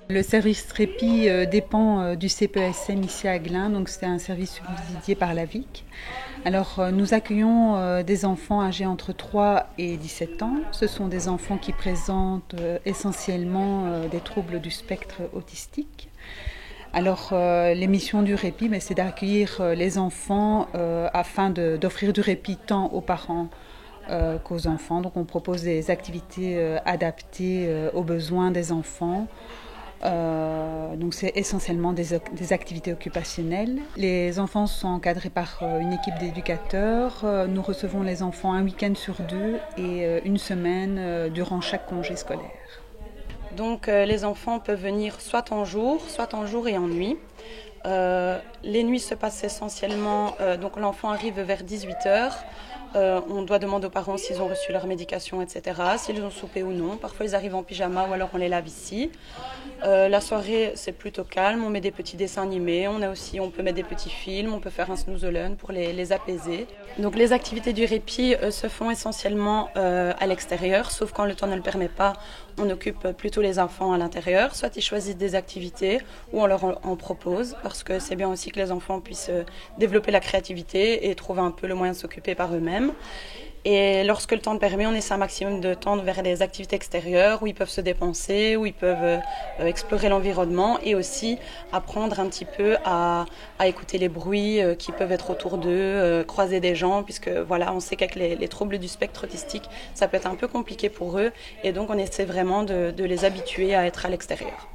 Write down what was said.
Le service répit dépend du CPESM ici à Glun, donc c'est un service subsidié par la VIC. Alors nous accueillons des enfants âgés entre 3 et 17 ans. Ce sont des enfants qui présentent essentiellement des troubles du spectre autistique. Alors les missions du répit, c'est d'accueillir les enfants afin d'offrir du répit tant aux parents qu'aux enfants. Donc on propose des activités adaptées aux besoins des enfants. Donc c'est essentiellement des activités occupationnelles. Les enfants sont encadrés par une équipe d'éducateurs. Nous recevons les enfants un week-end sur deux et une semaine durant chaque congé scolaire. Donc les enfants peuvent venir soit en jour et en nuit. Les nuits se passent essentiellement, donc l'enfant arrive vers 18h. On doit demander aux parents s'ils ont reçu leur médication, etc., s'ils ont soupé ou non. Parfois ils arrivent en pyjama ou alors on les lave ici. La soirée c'est plutôt calme, on met des petits dessins animés, on peut mettre des petits films, on peut faire un snooze alone pour les apaiser. Donc les activités du répit se font essentiellement à l'extérieur, sauf quand le temps ne le permet pas, on occupe plutôt les enfants à l'intérieur. Soit ils choisissent des activités ou on leur en propose, parce que c'est bien aussi que les enfants puissent développer la créativité et trouver un peu le moyen de s'occuper par eux-mêmes. Et lorsque le temps le permet, on essaie un maximum de tendre vers des activités extérieures où ils peuvent se dépenser, où ils peuvent explorer l'environnement et aussi apprendre un petit peu à écouter les bruits qui peuvent être autour d'eux, croiser des gens, puisque voilà, on sait qu'avec les troubles du spectre autistique, ça peut être un peu compliqué pour eux et donc on essaie vraiment de les habituer à être à l'extérieur.